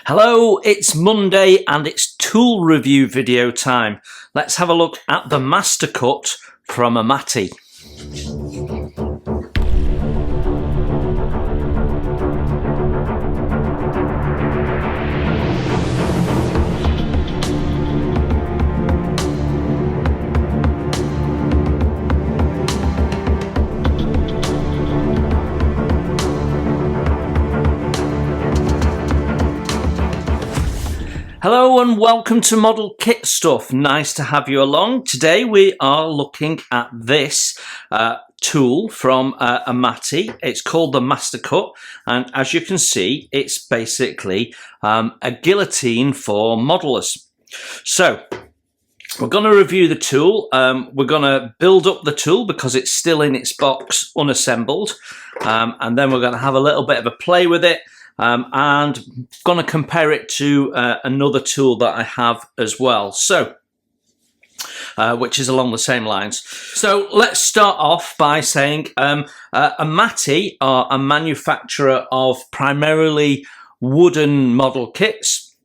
Hello, it's Monday and it's tool review video time. Let's have a look at the Master Cut from Amati. Hello and welcome to Model Kit Stuff. Nice to have you along. Today we are looking at this tool from Amati. It's called the Master Cut, and as you can see, it's basically a guillotine for modelers. So we're going to review the tool. We're going to build up the tool because it's still in its box unassembled, and then we're going to have a little bit of a play with it. And going to compare it to another tool that I have as well, so which is along the same lines. So let's start off by saying Amati are a manufacturer of primarily wooden model kits,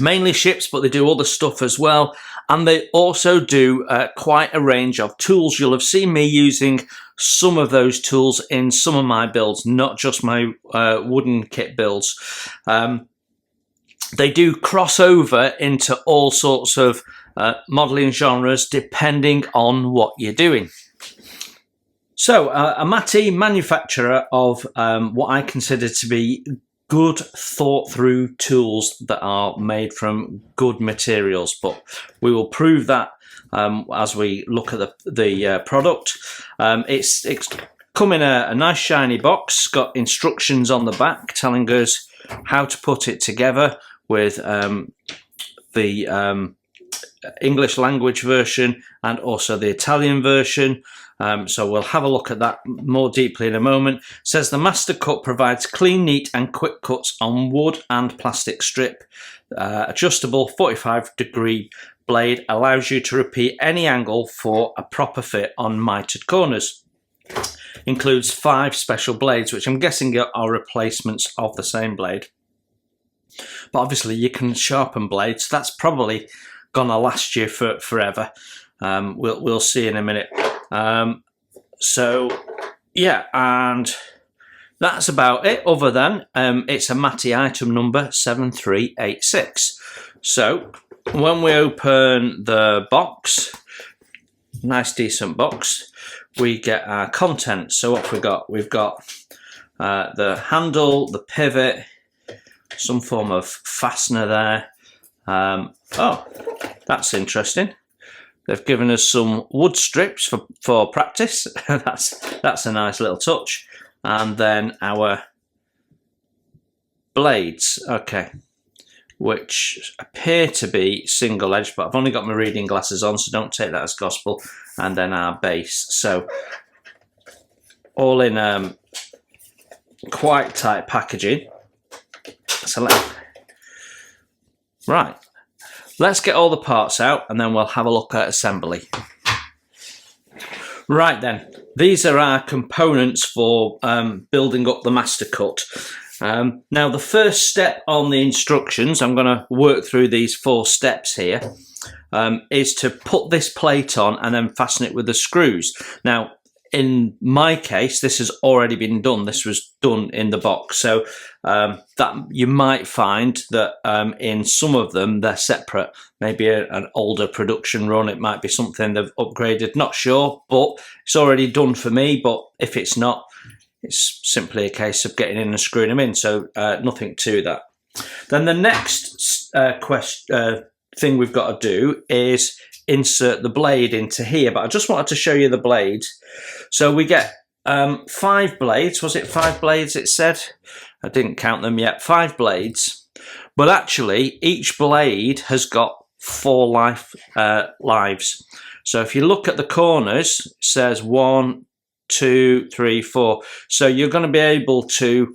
mainly ships, but they do other stuff as well, and they also do quite a range of tools. You'll have seen me using some of those tools in some of my builds, not just my wooden kit builds. They do cross over into all sorts of modelling genres depending on what you're doing. So Amati, manufacturer of what I consider to be good thought through tools that are made from good materials, but we will prove that as we look at the product. It's come in a nice shiny box, got instructions on the back telling us how to put it together with the English language version and also the Italian version. So we'll have a look at that more deeply in a moment. It says the Master Cut provides clean, neat and quick cuts on wood and plastic strip. Adjustable 45-degree blade allows you to repeat any angle for a proper fit on mitered corners. Includes 5 special blades, which I'm guessing are replacements of the same blade. But obviously you can sharpen blades. That's probably gonna last you forever. We'll see in a minute. So yeah, and that's about it, other than it's a Amati item number 7386. So when we open the box, nice decent box, we get our contents. So what have we got? We've got the handle, the pivot, some form of fastener there. Oh, that's interesting. They've given us some wood strips for practice. that's a nice little touch. And then our blades, okay, which appear to be single edged, but I've only got my reading glasses on, so don't take that as gospel. And then our base. So all in quite tight packaging. So right. Let's get all the parts out and then we'll have a look at assembly. Right then, these are our components for building up the Master Cut. Now the first step on the instructions, I'm going to work through these 4 steps here, is to put this plate on and then fasten it with the screws. Now in my case, this has already been done. This was done in the box. So that you might find that in some of them, they're separate. Maybe an older production run. It might be something they've upgraded. Not sure, but it's already done for me. But if it's not, it's simply a case of getting in and screwing them in. So nothing to that. Then the next thing we've got to do is insert the blade into here, but I just wanted to show you the blade. So we get 5 blades. Was it 5 blades it said? I didn't count them yet. 5 blades, but actually each blade has got 4 lives. So if you look at the corners, it says 1, 2, 3, 4. So you're going to be able to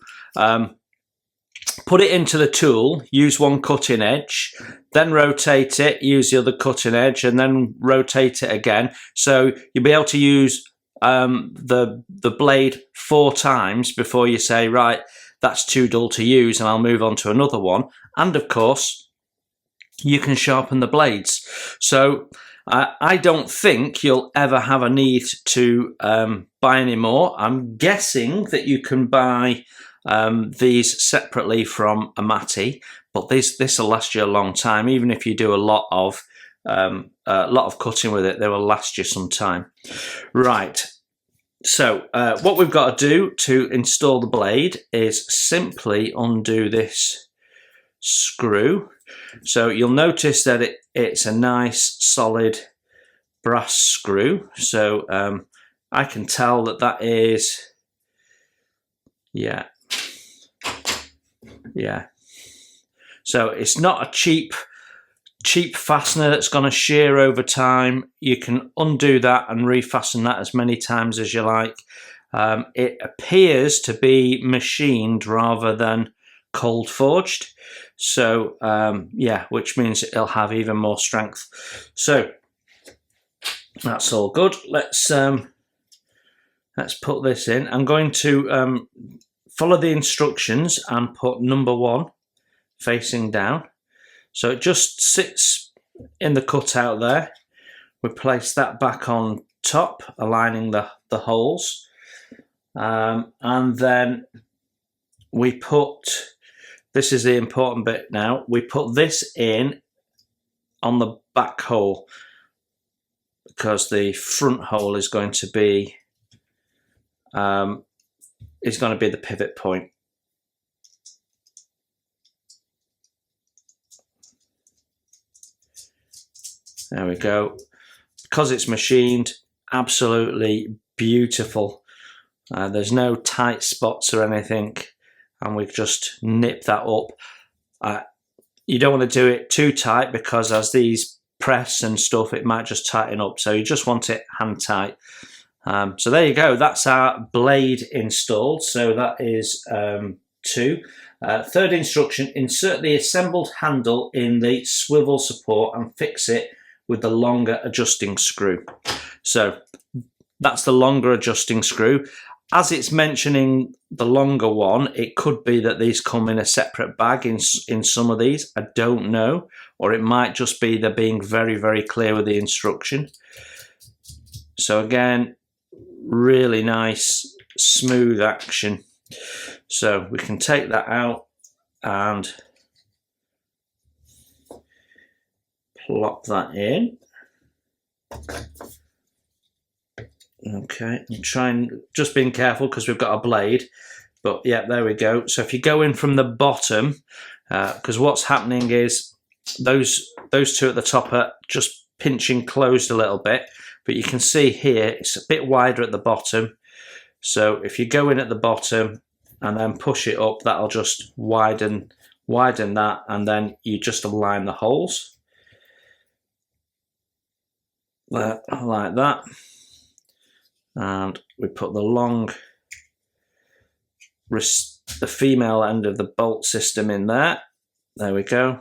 put it into the tool, use one cutting edge, then rotate it, use the other cutting edge, and then rotate it again. So you'll be able to use the blade 4 times before you say, right, that's too dull to use and I'll move on to another one. And of course, you can sharpen the blades. So I don't think you'll ever have a need to buy any more. I'm guessing that you can buy these separately from Amati, but this will last you a long time. Even if you do a lot of cutting with it, they will last you some time. Right. So what we've got to do to install the blade is simply undo this screw. So you'll notice that it's a nice solid brass screw. So I can tell that is, yeah. So it's not a cheap fastener that's going to shear over time. You can undo that and refasten that as many times as you like. It appears to be machined rather than cold forged. So yeah, which means it'll have even more strength. So that's all good. Let's put this in. I'm going to follow the instructions and put number 1 facing down. So it just sits in the cutout there. We place that back on top, aligning the holes. And then we put, this is the important bit now, we put this in on the back hole because the front hole is going to be the pivot point. There we go. Because it's machined, absolutely beautiful. There's no tight spots or anything, and we just nip that up. You don't want to do it too tight because as these press and stuff, it might just tighten up. So you just want it hand tight. So there you go. That's our blade installed. So that is 2. Third instruction, insert the assembled handle in the swivel support and fix it with the longer adjusting screw. So that's the longer adjusting screw. As it's mentioning the longer one, it could be that these come in a separate bag in some of these. I don't know. Or it might just be they're being very, very clear with the instruction. So again, really nice, smooth action. So we can take that out and plop that in. Okay, I'm trying, just being careful because we've got a blade, but yeah, there we go. So if you go in from the bottom, because what's happening is those 2 at the top are just pinching closed a little bit, but you can see here it's a bit wider at the bottom. So if you go in at the bottom and then push it up, that'll just widen that, and then you just align the holes there, like that. And we put the female end of the bolt system in there. There we go.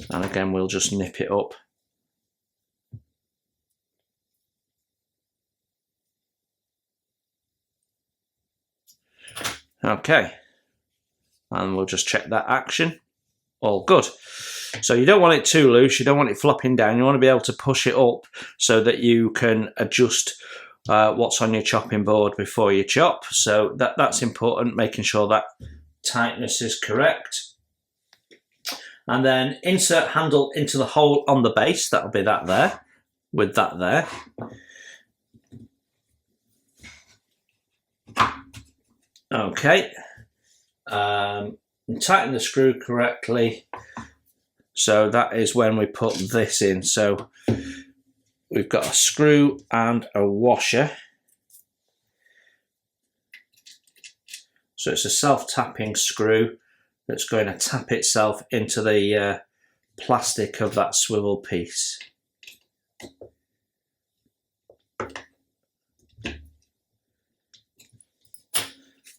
And again, we'll just nip it up. Okay. And we'll just check that action. All good. So you don't want it too loose, you don't want it flopping down, you want to be able to push it up so that you can adjust what's on your chopping board before you chop. So that's important, making sure that tightness is correct. And then insert handle into the hole on the base, that'll be that there, with that there. Okay. Tighten the screw correctly. So that is when we put this in. So we've got a screw and a washer. So it's a self-tapping screw that's going to tap itself into the plastic of that swivel piece.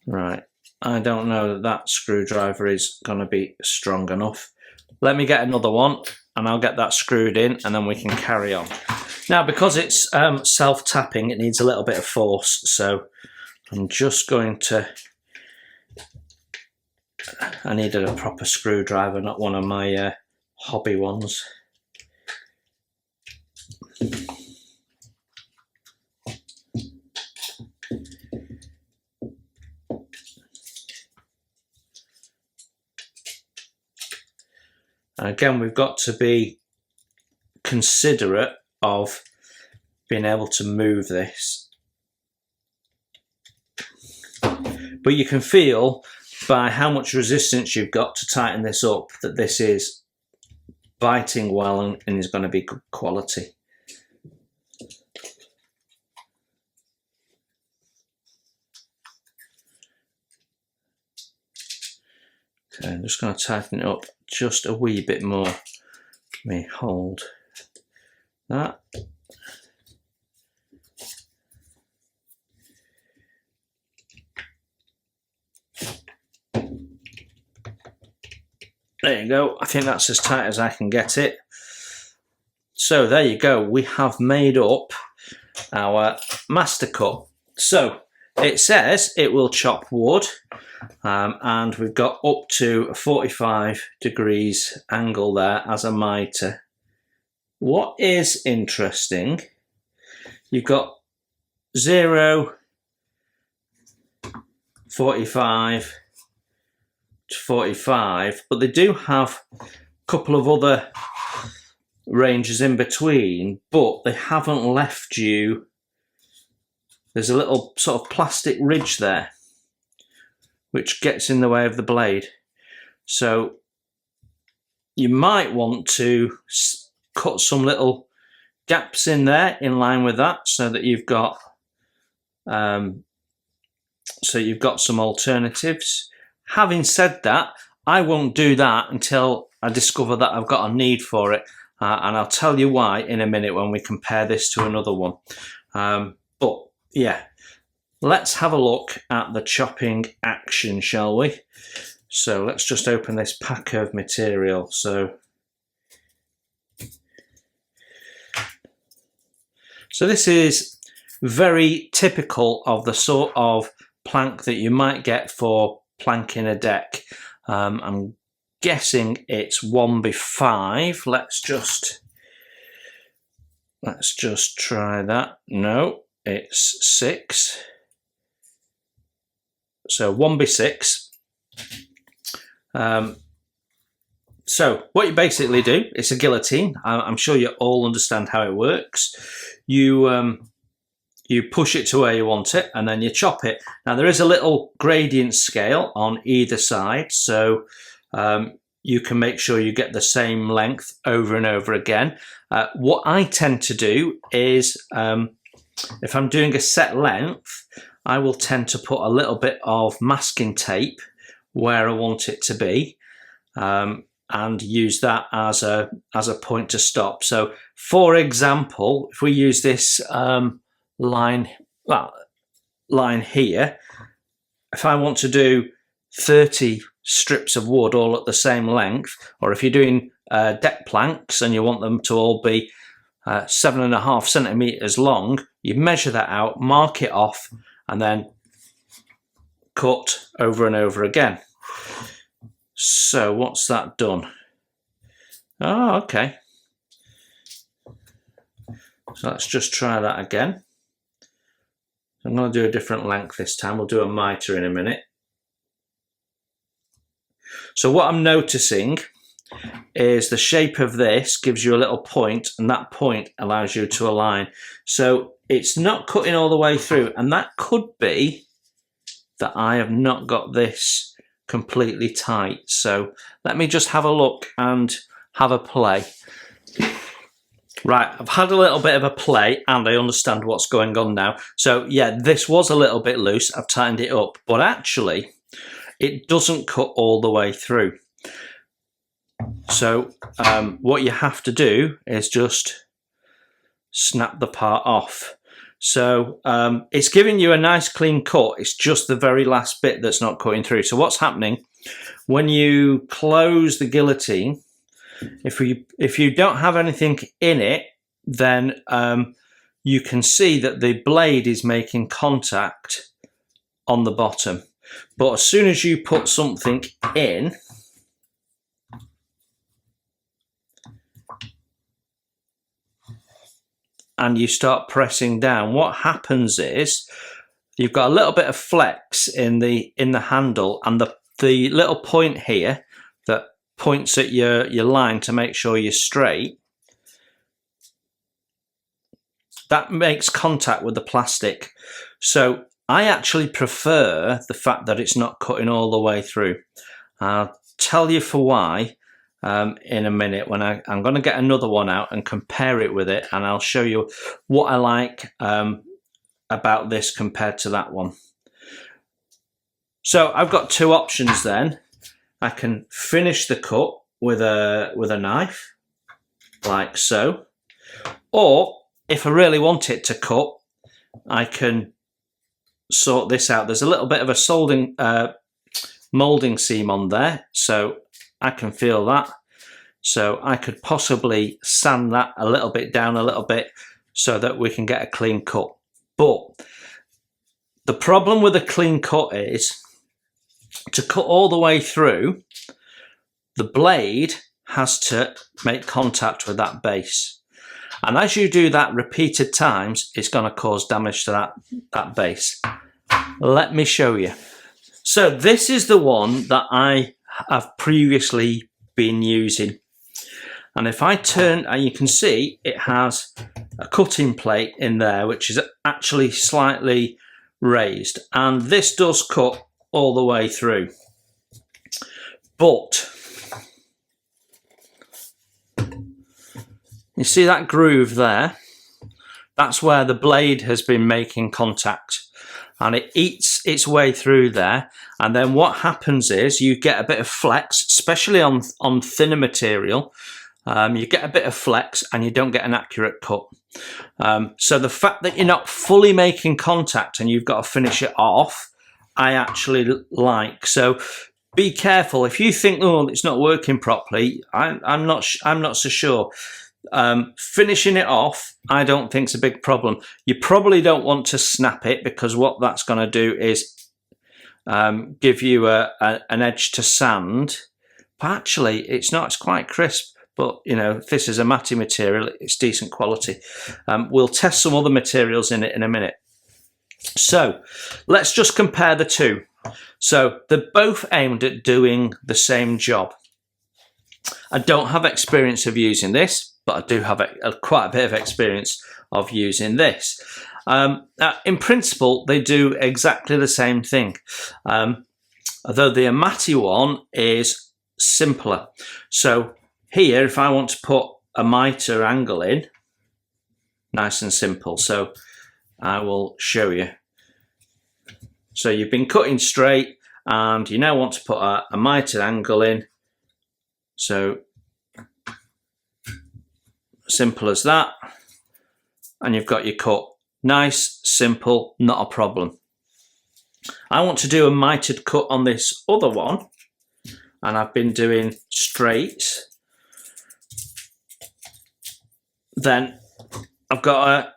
Right. I don't know that screwdriver is going to be strong enough. Let me get another one and I'll get that screwed in, and then we can carry on. Now, because it's self-tapping, it needs a little bit of force, so I'm just going to... I needed a proper screwdriver, not one of my hobby ones. And again, we've got to be considerate of being able to move this. But you can feel by how much resistance you've got to tighten this up that this is biting well and is going to be good quality. Okay, I'm just going to tighten it up just a wee bit more. Let me hold that. There you go. I think that's as tight as I can get it. So there you go. We have made up our master cut. So it says it will chop wood, and we've got up to a 45 degrees angle there as a mitre. What is interesting, you've got 0, 45 to 45, but they do have a couple of other ranges in between, but they haven't left you. There's a little sort of plastic ridge there which gets in the way of the blade, so you might want to cut some little gaps in there in line with that, so that you've got some alternatives. Having said that, I won't do that until I discover that I've got a need for it, and I'll tell you why in a minute when we compare this to another one. But yeah, let's have a look at the chopping action, shall we? So let's just open this pack of material. So this is very typical of the sort of plank that you might get for planking a deck. I'm guessing it's 1x5. Let's just try that. No, it's 6. So 1x6. So what you basically do, it's a guillotine. I'm sure you all understand how it works. You push it to where you want it, and then you chop it. Now there is a little gradient scale on either side, so you can make sure you get the same length over and over again. What I tend to do is, if I'm doing a set length, I will tend to put a little bit of masking tape where I want it to be, and use that as a point to stop. So for example, if we use this line here, if I want to do 30 strips of wood all at the same length, or if you're doing deck planks and you want them to all be 7.5 centimeters long, you measure that out, mark it off, and then cut over and over again. So what's that done? Oh, okay. So let's just try that again. I'm going to do a different length this time. We'll do a mitre in a minute. So what I'm noticing is the shape of this gives you a little point, and that point allows you to align. So it's not cutting all the way through, and that could be that I have not got this completely tight. So let me just have a look and have a play. Right, I've had a little bit of a play and I understand what's going on now. So yeah, this was a little bit loose. I've tightened it up, but actually it doesn't cut all the way through. So what you have to do is just snap the part off. So it's giving you a nice clean cut. It's just the very last bit that's not cutting through. So what's happening when you close the guillotine, If you don't have anything in it, then you can see that the blade is making contact on the bottom. But as soon as you put something in, and you start pressing down, what happens is you've got a little bit of flex in the handle, and the little point here that points at your line to make sure you're straight, that makes contact with the plastic. So I actually prefer the fact that it's not cutting all the way through. I'll tell you for why in a minute when I'm going to get another one out and compare it with it, and I'll show you what I like about this compared to that one. So I've got two options then. I can finish the cut with a knife, like so, or if I really want it to cut, I can sort this out. There's a little bit of a molding seam on there, so I can feel that. So I could possibly sand that a little bit down a little bit so that we can get a clean cut. But the problem with a clean cut is to cut all the way through, the blade has to make contact with that base. And as you do that repeated times, it's going to cause damage to that base. Let me show you. So this is the one that I have previously been using. And if I turn, and you can see it has a cutting plate in there, which is actually slightly raised. And this does cut all the way through. But you see that groove there? That's where the blade has been making contact, and it eats its way through there. And then what happens is you get a bit of flex, especially on thinner material. You get a bit of flex and you don't get an accurate cut. So the fact that you're not fully making contact and you've got to finish it off, I actually like. So be careful. If you think, oh, it's not working properly, I'm not so sure. Finishing it off, I don't think is a big problem. You probably don't want to snap it, because what that's going to do is give you an edge to sand. But actually, it's not. It's quite crisp. But you know, if this is Amati material, it's decent quality. We'll test some other materials in it in a minute. So let's just compare the two. So they're both aimed at doing the same job. I don't have experience of using this, but I do have quite a bit of experience of using this. In principle, they do exactly the same thing, although the Amati one is simpler. So here, if I want to put a mitre angle in, nice and simple. So I will show you. So you've been cutting straight and you now want to put a mitre angle in. So simple as that. And you've got your cut. Nice, simple, not a problem. I want to do a mitered cut on this other one, and I've been doing straight. Then I've got to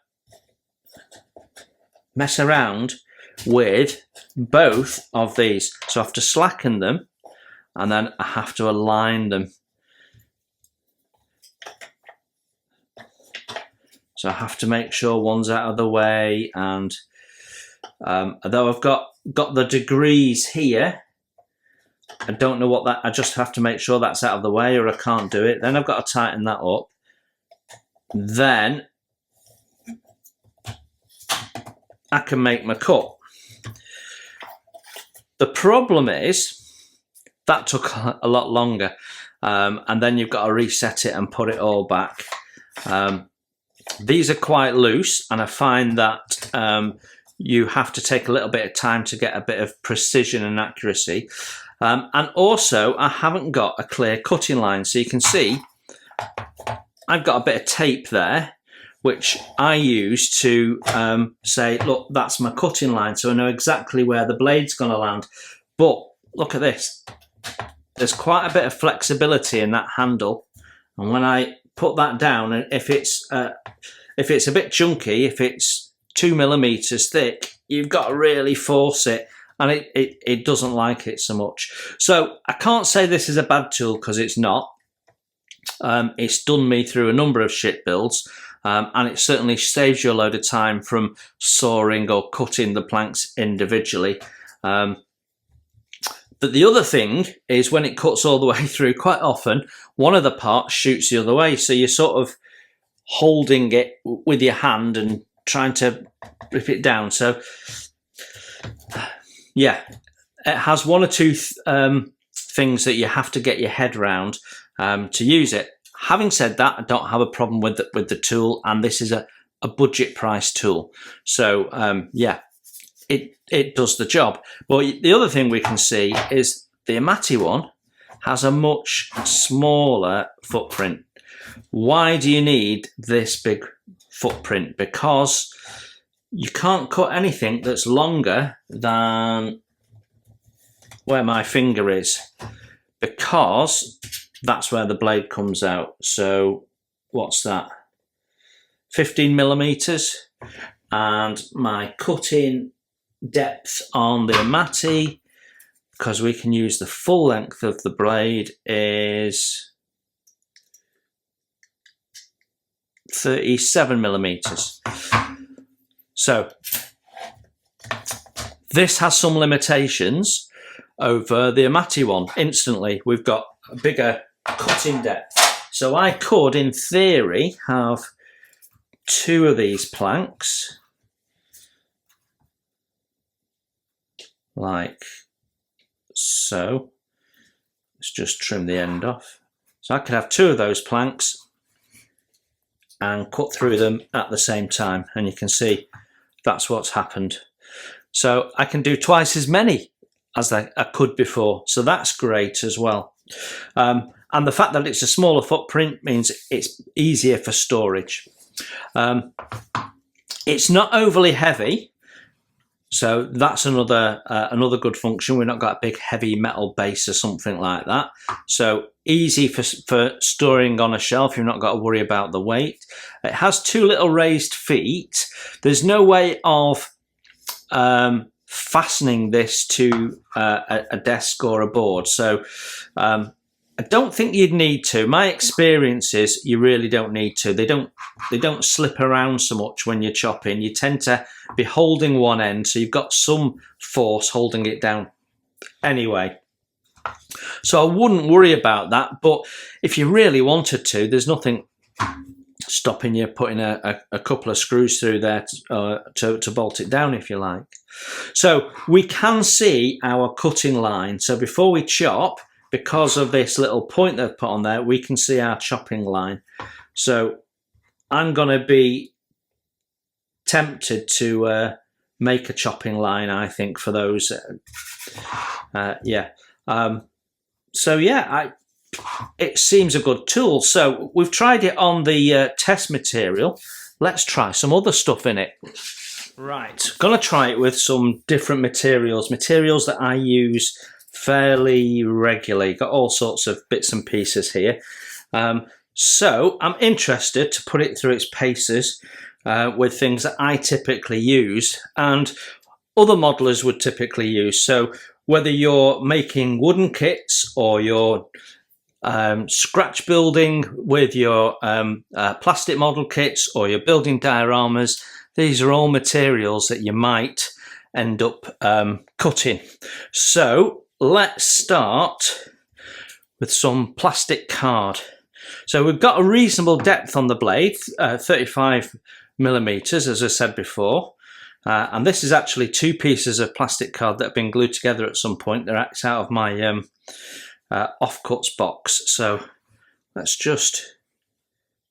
mess around with both of these. So I have to slacken them, and then I have to align them. So I have to make sure one's out of the way, and although I've got the degrees here, I don't know what that, I just have to make sure that's out of the way or I can't do it. Then I've got to tighten that up. Then I can make my cut. The problem is that took a lot longer, and then you've got to reset it and put it all back. These are quite loose, and I find that you have to take a little bit of time to get a bit of precision and accuracy. And also, I haven't got a clear cutting line. So you can see I've got a bit of tape there, which I use to say, look, that's my cutting line. So I know exactly where the blade's going to land. But look at this. There's quite a bit of flexibility in that handle. And when I put that down, and if it's a bit chunky, if it's 2mm thick, you've got to really force it, and it doesn't like it so much. So I can't say this is a bad tool, because it's not. It's done me through a number of ship builds, and it certainly saves you a load of time from sawing or cutting the planks individually. But the other thing is, when it cuts all the way through, quite often one of the parts shoots the other way, so you're sort of holding it with your hand and trying to rip it down. So yeah, it has one or two things that you have to get your head round to use it. Having said that, I don't have a problem with the tool, and this is a budget price tool. So yeah, it does the job. But the other thing we can see is the Amati one has a much smaller footprint. Why do you need this big footprint? Because you can't cut anything that's longer than where my finger is, because that's where the blade comes out. So what's that? 15mm, and my cutting depth on the Amati, because we can use the full length of the blade, is 37mm. So this has some limitations over the Amati one. Instantly, we've got a bigger cutting depth. So I could, in theory, have 2 of these planks, like so. Let's just trim the end off. So I could have 2 of those planks and cut through them at the same time, and you can see that's what's happened. So I can do twice as many as I could before, so that's great as well. And the fact that it's a smaller footprint means it's easier for storage. It's not overly heavy, so that's another good function. We've not got a big heavy metal base or something like that, so easy for storing on a shelf. You've not got to worry about the weight. It has 2 little raised feet. There's no way of fastening this to a desk or a board, so I don't think you'd need to. My experience is you really don't need to. They don't slip around so much when you're chopping. You tend to be holding one end, so you've got some force holding it down anyway. So I wouldn't worry about that, but if you really wanted to, there's nothing stopping you putting a couple of screws through there to bolt it down if you like. So we can see our cutting line. So before we chop, because of this little point they've put on there, we can see our chopping line. So I'm going to be tempted to make a chopping line, I think, for those. Yeah. So yeah, it seems a good tool. So we've tried it on the test material. Let's try some other stuff in it. Right, gonna try it with some different materials that I use fairly regularly. Got all sorts of bits and pieces here. So I'm interested to put it through its paces with things that I typically use and other modelers would typically use. So whether you're making wooden kits or you're scratch building with your plastic model kits, or you're building dioramas, these are all materials that you might end up cutting. So let's start with some plastic card. So we've got a reasonable depth on the blade, 35mm, as I said before. And this is actually 2 pieces of plastic card that have been glued together at some point. They're out of my offcuts box. So let's just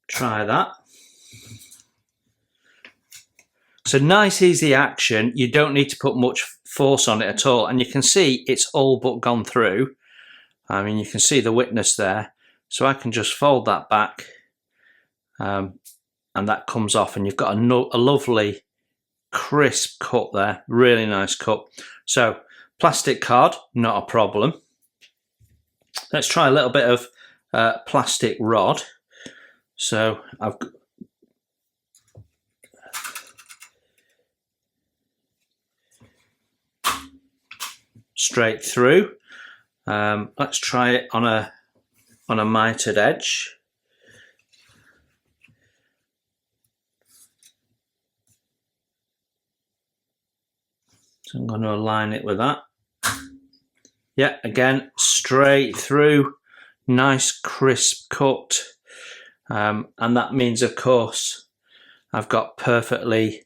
try that. So nice, easy action. You don't need to put much force on it at all. And you can see it's all but gone through. I mean, you can see the witness there. So I can just fold that back and that comes off, and you've got a lovely crisp cut there. Really nice cut. So plastic card, not a problem. Let's try a little bit of plastic rod. So I've straight through. Let's try it on a mitered edge. So I'm going to align it with that. Yeah, again, straight through, nice crisp cut. And that means, of course, I've got perfectly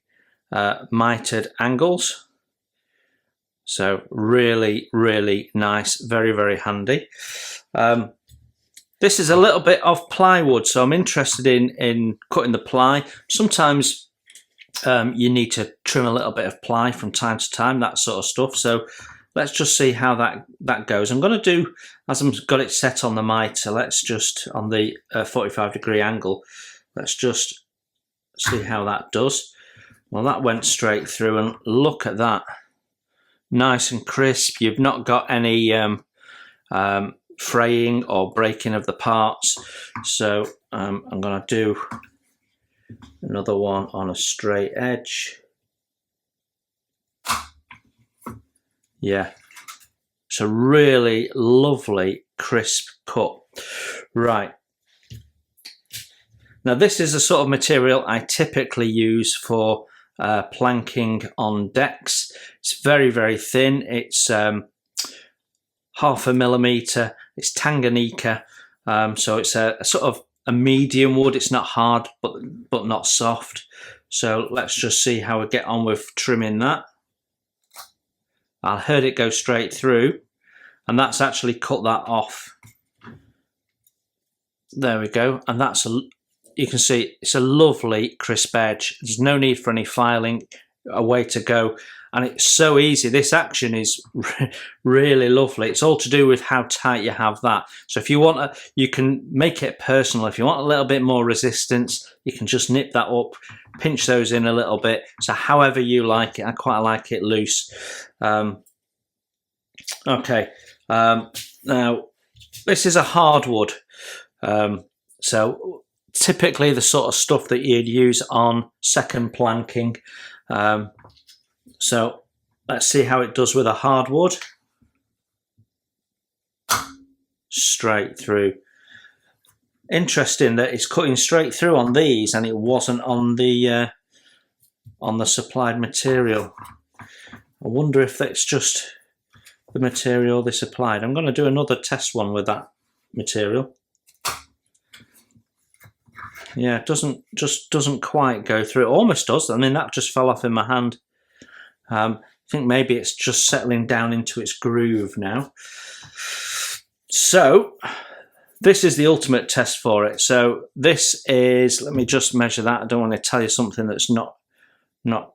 mitered angles. So really, really nice, very, very handy. This is a little bit of plywood, so I'm interested in cutting the ply. Sometimes you need to trim a little bit of ply from time to time, that sort of stuff. So let's just see how that goes. I'm going to do, as I've got it set on the mitre, let's just, on the 45-degree angle, let's just see how that does. Well, that went straight through, and look at that. Nice and crisp. You've not got any fraying or breaking of the parts. So I'm going to do another one on a straight edge. Yeah, it's a really lovely crisp cut. Right, now this is the sort of material I typically use for planking on decks. It's very, very thin. It's 0.5 millimeter. It's Tanganyika, so it's a sort of a medium wood. It's not hard, but not soft. So let's just see how we get on with trimming that. I heard it go straight through, and that's actually cut that off. There we go, and that's you can see it's a lovely crisp edge. There's no need for any filing, a way to go, and it's so easy. This action is really lovely. It's all to do with how tight you have that. So if you want you can make it personal. If you want a little bit more resistance, you can just nip that up, pinch those in a little bit. So however you like it. I quite like it loose. Okay, now this is a hardwood, so typically the sort of stuff that you'd use on second planking. So let's see how it does with a hardwood. Straight through. Interesting that it's cutting straight through on these, and it wasn't on the supplied material. I wonder if that's just the material they supplied. I'm going to do another test one with that material. Yeah, it doesn't quite go through. It almost does. I mean, that just fell off in my hand. I think maybe it's just settling down into its groove now. So this is the ultimate test for it. So this is, let me just measure that. I don't want to tell you something that's not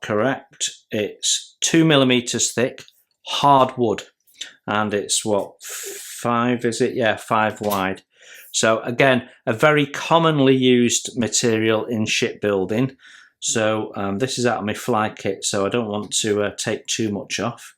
correct. It's 2 millimeters thick, hardwood, and it's what, 5, is it? Yeah, 5 wide. So again, a very commonly used material in shipbuilding. So this is out of my fly kit, so I don't want to take too much off.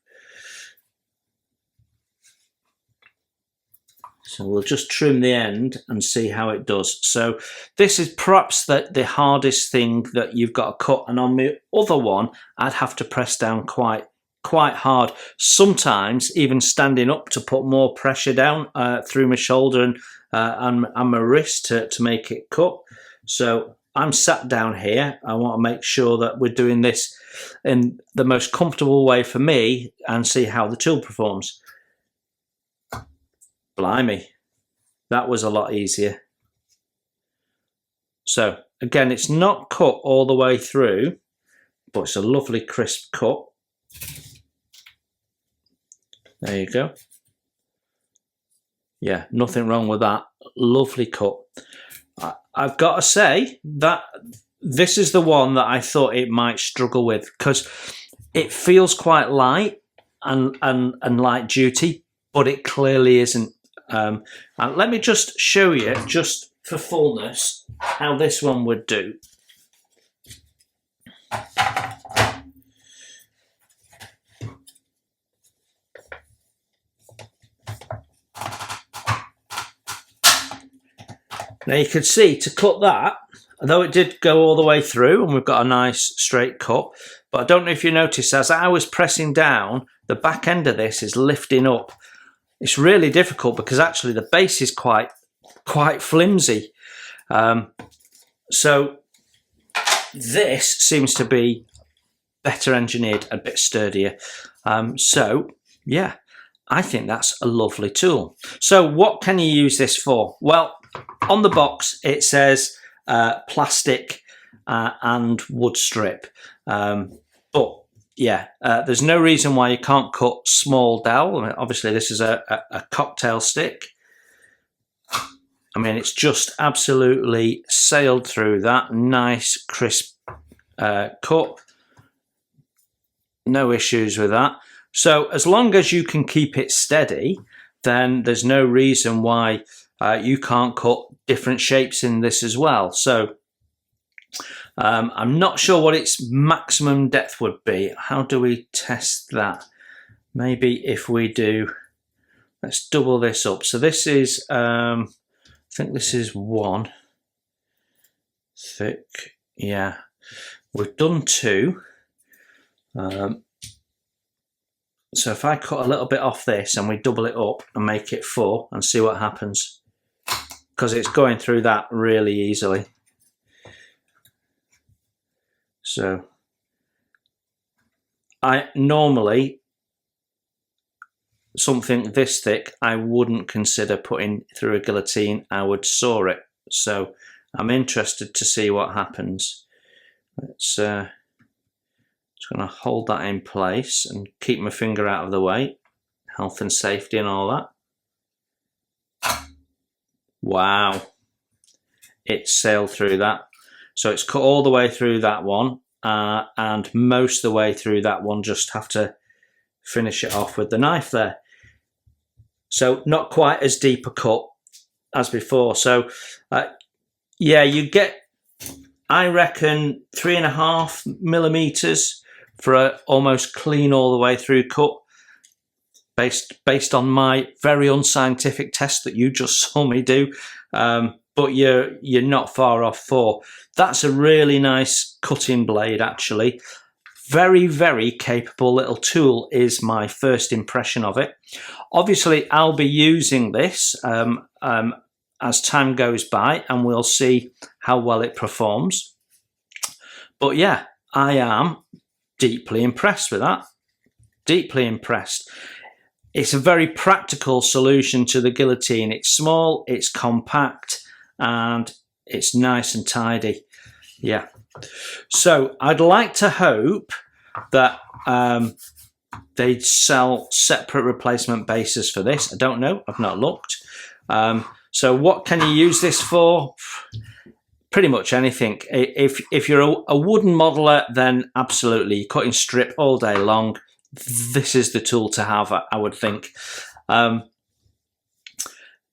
So we'll just trim the end and see how it does. So this is perhaps the hardest thing that you've got to cut, and on the other one I'd have to press down quite hard, sometimes even standing up to put more pressure down through my shoulder and my wrist to make it cut. So I'm sat down here. I want to make sure that we're doing this in the most comfortable way for me and see how the tool performs. Blimey, that was a lot easier. So again, it's not cut all the way through, but it's a lovely crisp cut. There you go. Yeah, nothing wrong with that. Lovely cut. I've got to say that this is the one that I thought it might struggle with, because it feels quite light and light duty, but it clearly isn't. And let me just show you, just for fullness, how this one would do. Now you can see to cut that, although it did go all the way through and we've got a nice straight cut, but I don't know if you noticed as I was pressing down, the back end of this is lifting up. It's really difficult because actually the base is quite flimsy. So this seems to be better engineered, a bit sturdier. So yeah, I think that's a lovely tool. So what can you use this for? Well, on the box it says plastic and wood strip, but yeah, there's no reason why you can't cut small dowel. I mean, obviously this is a cocktail stick. I mean, it's just absolutely sailed through that. Nice crisp cut, no issues with that. So as long as you can keep it steady, then there's no reason why you can't cut different shapes in this as well. So I'm not sure what its maximum depth would be. How do we test that? Maybe if we do, let's double this up. So this is, I think this is 1 thick. Yeah, we've done 2. So if I cut a little bit off this and we double it up and make it 4 and see what happens, because it's going through that really easily. So I normally, something this thick I wouldn't consider putting through a guillotine. I would saw it. So I'm interested to see what happens. Let's just going to hold that in place and keep my finger out of the way. Health and safety and all that. Wow, it sailed through that. So it's cut all the way through that one, and most of the way through that one. Just have to finish it off with the knife there. So not quite as deep a cut as before. So yeah, you get, I reckon, 3.5 millimeters for a almost clean all the way through cut, based on my very unscientific test that you just saw me do. But you're not far off 4. That's a really nice cutting blade, actually. Very, very capable little tool is my first impression of it. Obviously, I'll be using this as time goes by, and we'll see how well it performs. But yeah, I am deeply impressed with that. Deeply impressed. It's a very practical solution to the guillotine. It's small, it's compact, and it's nice and tidy. Yeah. So I'd like to hope that they'd sell separate replacement bases for this. I don't know. I've not looked. So what can you use this for? Pretty much anything. If you're a wooden modeler, then absolutely, cutting strip all day long. This is the tool to have, I would think.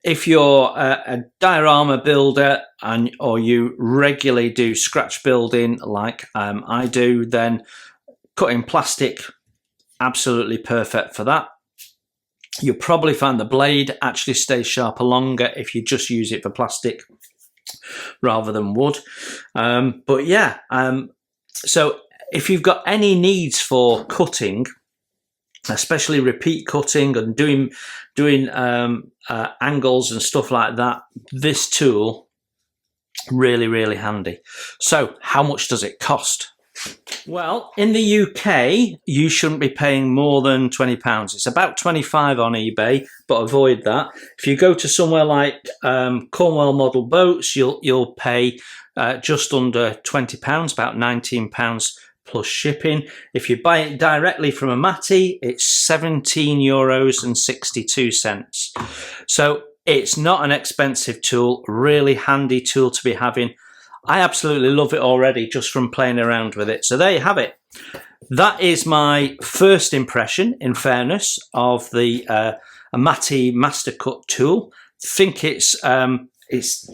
If you're a diorama builder or you regularly do scratch building like I do, then cutting plastic, absolutely perfect for that. You'll probably find the blade actually stays sharper longer if you just use it for plastic rather than wood. But yeah, so if you've got any needs for cutting, especially repeat cutting and doing angles and stuff like that, this tool really, really handy. So how much does it cost? Well, in the UK, you shouldn't be paying more than £20. It's about 25 on eBay, but avoid that. If you go to somewhere like Cornwall Model Boats, you'll pay just under £20, about £19 plus shipping. If you buy it directly from Amati, it's €17.62. So it's not an expensive tool, really handy tool to be having. I absolutely love it already just from playing around with it. So there you have it. That is my first impression, in fairness, of the Amati Master Cut tool. Think it's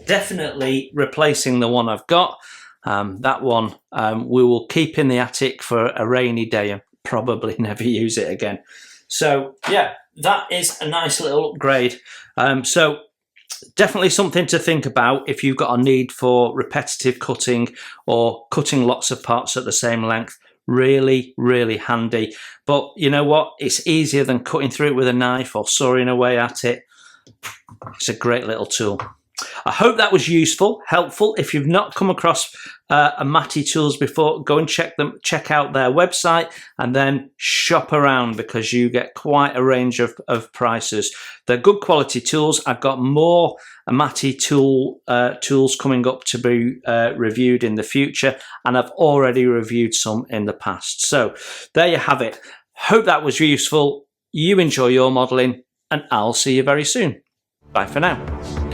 definitely replacing the one I've got. That one we will keep in the attic for a rainy day and probably never use it again. So yeah, that is a nice little upgrade. So definitely something to think about if you've got a need for repetitive cutting or cutting lots of parts at the same length. Really, really handy. But you know what? It's easier than cutting through it with a knife or sawing away at it. It's a great little tool. I hope that was useful, helpful. If you've not come across Amati tools before, go and check out their website and then shop around, because you get quite a range of prices. They're good quality tools. I've got more Amati tools coming up to be reviewed in the future, and I've already reviewed some in the past. So there you have it. Hope that was useful. You enjoy your modelling, and I'll see you very soon. Bye for now.